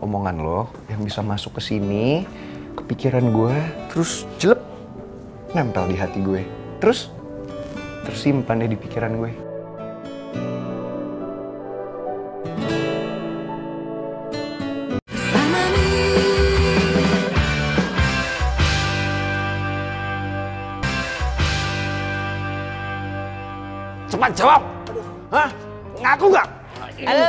omongan lo yang bisa masuk ke sini, ke pikiran gue, terus jelek nempel di hati gue, terus tersimpan deh di pikiran gue. Cepat jawab. Hah? Ngaku nggak? Ada.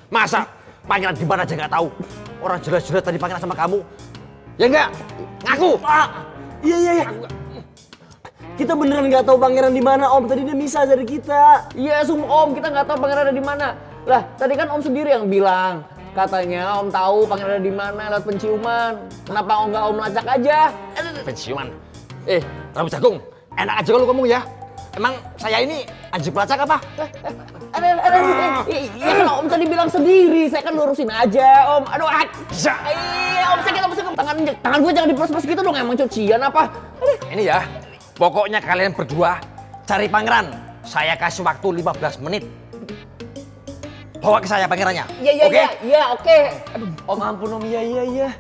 Masa pangeran di mana aja nggak tahu? Orang jelas-jelas tadi pangeran sama kamu. Ya enggak? Ngaku. Iya. Kita beneran nggak tahu pangeran di mana, Om. Tadi dia misah dari kita. Iya, Om, kita nggak tahu pangeran ada di mana. Lah, tadi kan Om sendiri yang bilang, katanya Om tahu pangeran ada di mana lewat penciuman. Kenapa nggak Om lacak aja? Penciuman. Rabu Jagung, enak aja kalau ngomong ya. Emang saya ini anjing pelacak apa? Iya kan Om tadi bilang sendiri, saya kan lurusin aja Om. Aduh, iya Om sakit. Tangan gue jangan diperes-peres gitu dong, emang cucian apa? Ini ya, pokoknya kalian berdua cari pangeran. Saya kasih waktu 15 menit. Bawa ke saya pangerannya. Iya, oke. Aduh, Om ampun Om, iya.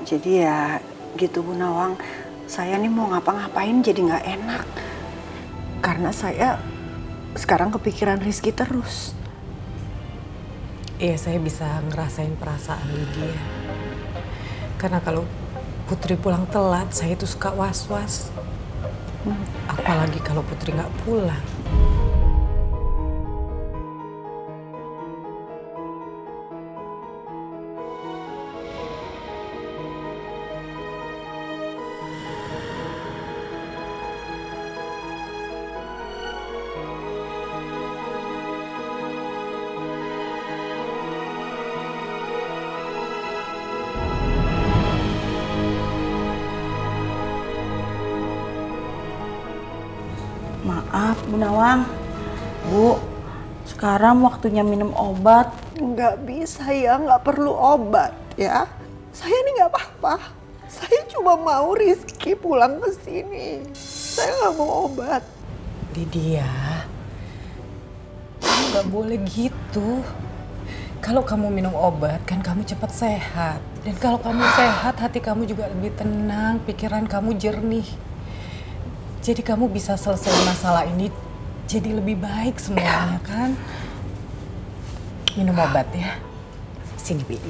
Jadi ya gitu Bu Nawang, saya nih mau ngapa-ngapain jadi nggak enak. Karena saya sekarang kepikiran Rizky terus. Iya, saya bisa ngerasain perasaan Lydia. Karena kalau Putri pulang telat, saya itu suka was-was. Apalagi kalau Putri nggak pulang. Maaf Bu Nawang, Bu, sekarang waktunya minum obat. Nggak bisa ya, nggak perlu obat ya. Saya ini nggak apa-apa. Saya cuma mau Rizky pulang ke sini. Saya nggak mau obat. Lydia, kamu nggak boleh gitu. Kalau kamu minum obat, kan kamu cepat sehat. Dan kalau kamu sehat, hati kamu juga lebih tenang, pikiran kamu jernih. Jadi kamu bisa selesai masalah ini jadi lebih baik semuanya kan? Minum obat ya. Sini Bi.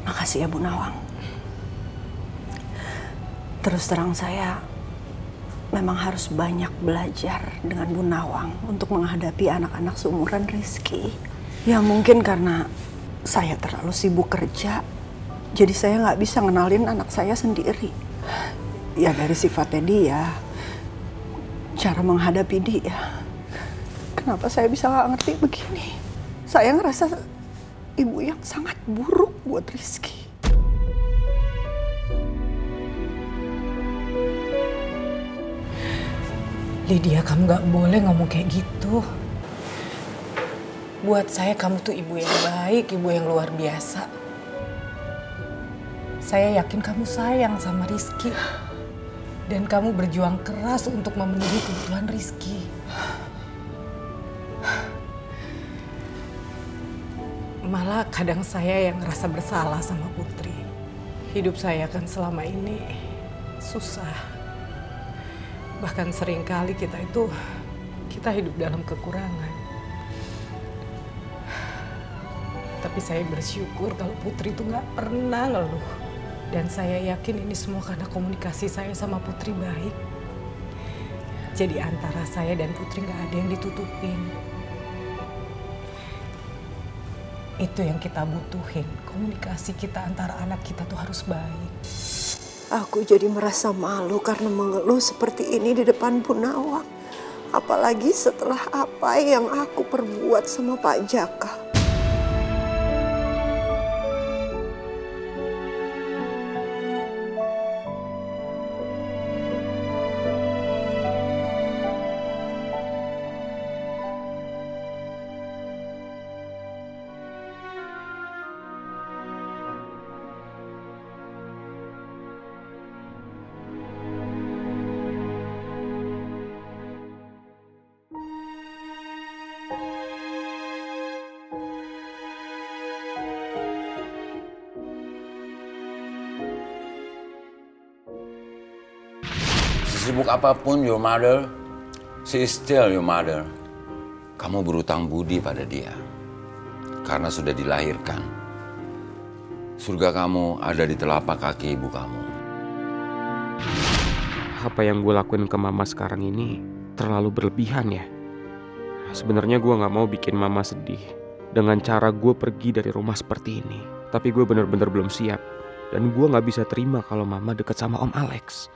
Makasih ya Bu Nawang. Terus terang saya memang harus banyak belajar dengan Bu Nawang untuk menghadapi anak-anak seumuran Rizky. Ya mungkin karena saya terlalu sibuk kerja, jadi saya nggak bisa ngenalin anak saya sendiri. Ya dari sifatnya dia, cara menghadapi dia. Kenapa saya bisa nggak ngerti begini? Saya ngerasa ibu yang sangat buruk buat Rizky. Lydia, kamu gak boleh ngomong kayak gitu. Buat saya kamu tuh ibu yang baik, ibu yang luar biasa. Saya yakin kamu sayang sama Rizky. Dan kamu berjuang keras untuk memenuhi kebutuhan Rizky. Malah kadang saya yang ngerasa bersalah sama Putri. Hidup saya kan selama ini susah. Bahkan seringkali kita hidup dalam kekurangan. Tapi saya bersyukur kalau Putri itu nggak pernah ngeluh. Dan saya yakin ini semua karena komunikasi saya sama Putri baik. Jadi antara saya dan Putri nggak ada yang ditutupin. Itu yang kita butuhin. Komunikasi kita antara anak kita tuh harus baik. Aku jadi merasa malu karena mengeluh seperti ini di depan Bu Nawang. Apalagi setelah apa yang aku perbuat sama Pak Jaka. Sesibuk apapun your mother, she is still your mother. Kamu berutang budi pada dia. Karena sudah dilahirkan. Surga kamu ada di telapak kaki ibu kamu. Apa yang gue lakuin ke mama sekarang ini terlalu berlebihan ya. Sebenarnya gue gak mau bikin mama sedih dengan cara gue pergi dari rumah seperti ini. Tapi gue bener-bener belum siap. Dan gue gak bisa terima kalau mama deket sama Om Alex.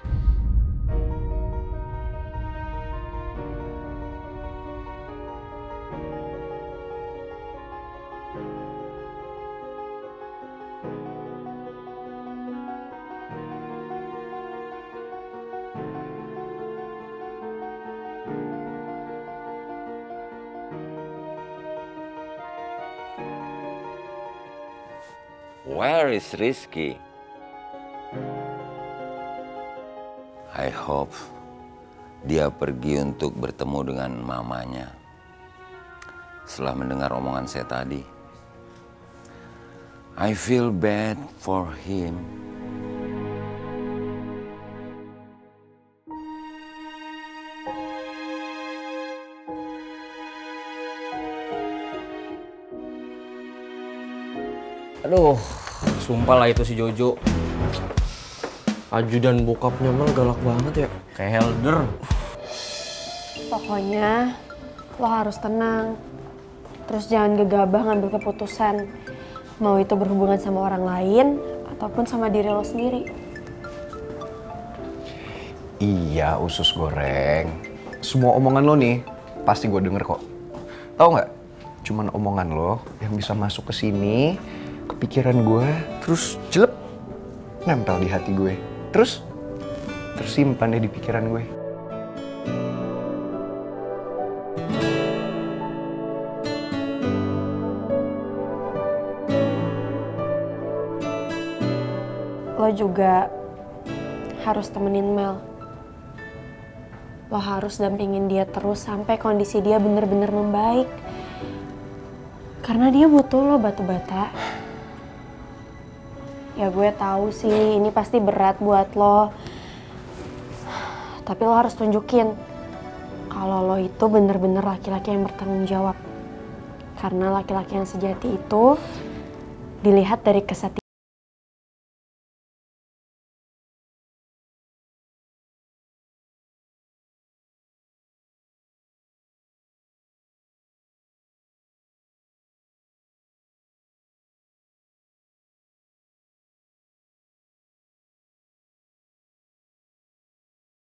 Where is Rizky? I hope dia pergi untuk bertemu dengan mamanya. Setelah mendengar omongan saya tadi, I feel bad for him. Aduh, sumpah lah itu si Jojo. Ajudan bokapnya mah galak banget ya. Kayak Helder. Pokoknya lo harus tenang. Terus jangan gegabah ngambil keputusan. Mau itu berhubungan sama orang lain ataupun sama diri lo sendiri. Iya, usus goreng. Semua omongan lo nih pasti gue denger kok. Tahu nggak? Cuman omongan lo yang bisa masuk ke sini, ke pikiran gue, terus jelek, nempel di hati gue. Terus tersimpan deh di pikiran gue. Lo juga harus temenin Mel. Lo harus dampingin dia terus sampai kondisi dia bener-bener membaik. Karena dia butuh lo batu bata. Ya gue tahu sih ini pasti berat buat lo. Tapi lo harus tunjukin kalau lo itu bener-bener laki-laki yang bertanggung jawab. Karena laki-laki yang sejati itu dilihat dari kesetiaan.